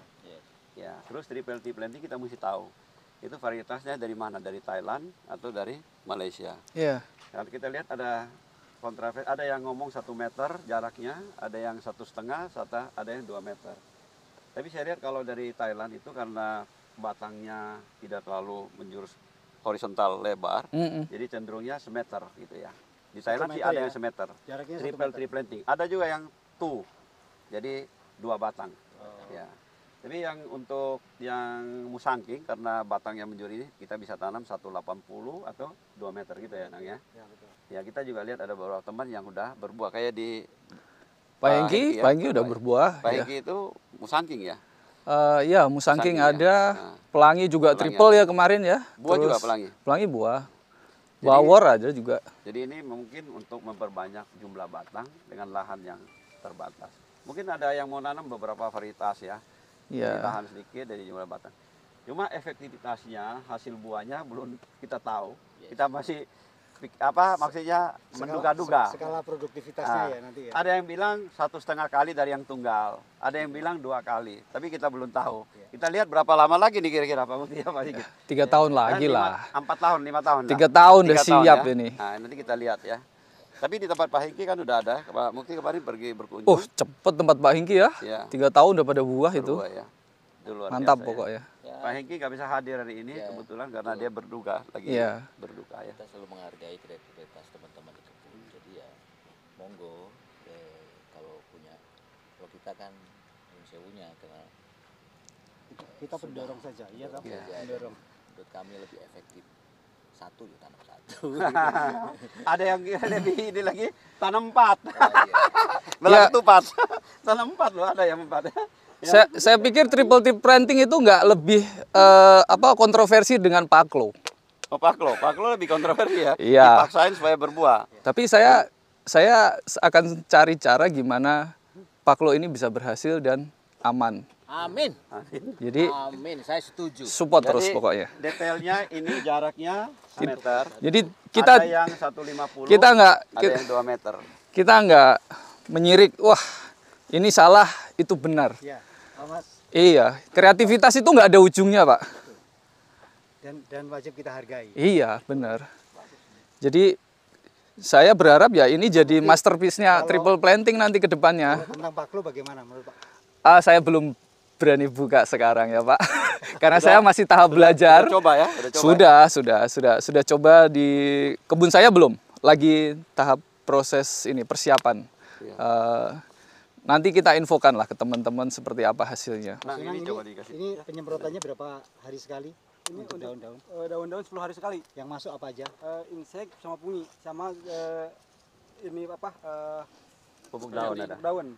Ya, terus triple tree planting kita mesti tahu itu varietasnya dari mana? Dari Thailand atau dari Malaysia. Iya. Kalau kita lihat ada kontraversi, ada yang ngomong 1 meter jaraknya, ada yang 1,5, ada yang 2 meter. Tapi saya lihat kalau dari Thailand itu karena batangnya tidak terlalu menjurus horizontal lebar, jadi cenderungnya semeter gitu ya. Di Thailand sih meter ada ya? yang semeter. Jaraknya 1 Triple meter. tree planting. Ada juga yang 2, jadi 2 batang. Ya. Tapi yang untuk yang musangking karena batangnya menjuri ini kita bisa tanam 180 atau 2 meter gitu ya, Nang ya. Ya, betul. Ya kita juga lihat ada beberapa teman yang udah berbuah kayak di Pak Hengki, ya, Pak Hengki udah Pak- berbuah. Pak Ya. Hengki itu musangking ya. Ya, musangking Musangking ya. ada, Nah. pelangi juga Pelangi triple ada. ya kemarin ya. Buah juga Terus pelangi. Pelangi buah. Jadi- Bawor ada juga. Jadi ini mungkin untuk memperbanyak jumlah batang dengan lahan yang terbatas. Mungkin ada yang mau nanam beberapa varietas ya. Jadi Iya. tahan sedikit dari jumlah batang. Cuma efektivitasnya, hasil buahnya belum kita tahu. Kita masih maksudnya menduga-duga. Skala produktivitasnya Ah, ya nanti ya. Ada yang bilang 1,5 kali dari yang tunggal, ada yang bilang 2 kali, tapi kita belum tahu. Kita lihat berapa lama lagi nih kira-kira Pak Mukti apa sih? 3 tahun lagi lah. 4 tahun, 5 tahun. 3 tahun udah 3 tahun siap ya. ini. Nah, nanti kita lihat ya. Tapi di tempat Pak Hengki kan udah ada. Pak Mukti kemarin pergi berkunjung. Oh, cepet tempat Pak Hengki ya. Ya, 3 tahun udah pada buah itu. berdua ya. Itu luar Mantap biasa ya. pokoknya. Pak Hengki nggak bisa hadir hari ini Ya. kebetulan karena dia berduka lagi. Iya. Berduka ya. Kita selalu menghargai kreativitas teman-teman di kebun. Jadi ya monggo kalau kita kan nyun sewunya karena Kita pendorong saja, iya toh? Iya. Pendorong. menurut kami lebih efektif satu ya tanam satu. Ada yang lebih ini lagi tanam 4. Iya. Belah Ya. ketupat. Tanam 4 loh, ada yang 4. Saya pikir triple tip planting itu nggak lebih kontroversi dengan paklo. Oh, Paklo lebih kontroversi ya. Iya. Dipaksain supaya berbuah. Tapi saya akan cari cara gimana paklo ini bisa berhasil dan aman. Amin. Jadi Amin. Saya setuju. support terus Jadi, pokoknya. Detailnya ini jaraknya 1 meter. Jadi Ada yang 1,50. kita nggak ada yang 2 meter. kita nggak menyirik, wah ini salah itu benar. Ya, Pak Mas. Iya, kreativitas itu nggak ada ujungnya Pak. Dan wajib kita hargai. Iya benar. Jadi saya berharap ya ini jadi masterpiece-nya triple planting nanti ke depannya. Kalau tentang paklo bagaimana menurut Pak? Saya belum berani buka sekarang ya Pak, karena saya masih tahap belajar. Udah coba ya? Udah coba. Sudah coba di kebun saya belum, lagi tahap proses ini persiapan. Iya. Nanti kita infokan lah ke teman-teman seperti apa hasilnya. Nah, Senang ini coba dikasih. ini penyemprotannya berapa hari sekali? Ini untuk daun-daun. Daun-daun 10 hari sekali. Yang masuk apa aja? Insek sama pungi sama ini apa? Pupuk daun ada. Daun.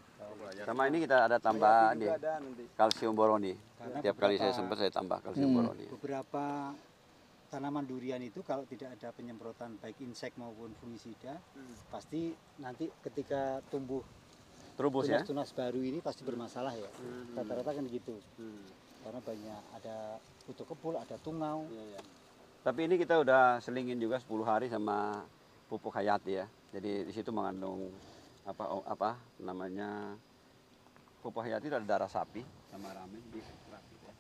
Sama ini kita ada tambah Juga nih ada nanti. kalsium boroni. Karena Tiap kali saya beberapa- sempat saya tambah kalsium boroni. Beberapa tanaman durian itu kalau tidak ada penyemprotan baik insek maupun fungisida, pasti nanti ketika tumbuh Terubus ya. tunas-tunas baru ini pasti bermasalah ya. Rata-rata kan gitu. Karena banyak ada kutu kepul, ada tungau. Tapi ini kita udah selingin juga 10 hari sama pupuk hayati ya. Jadi di situ mengandung apa namanya pupuk hayati itu ada darah sapi sama ramen di rapi ya.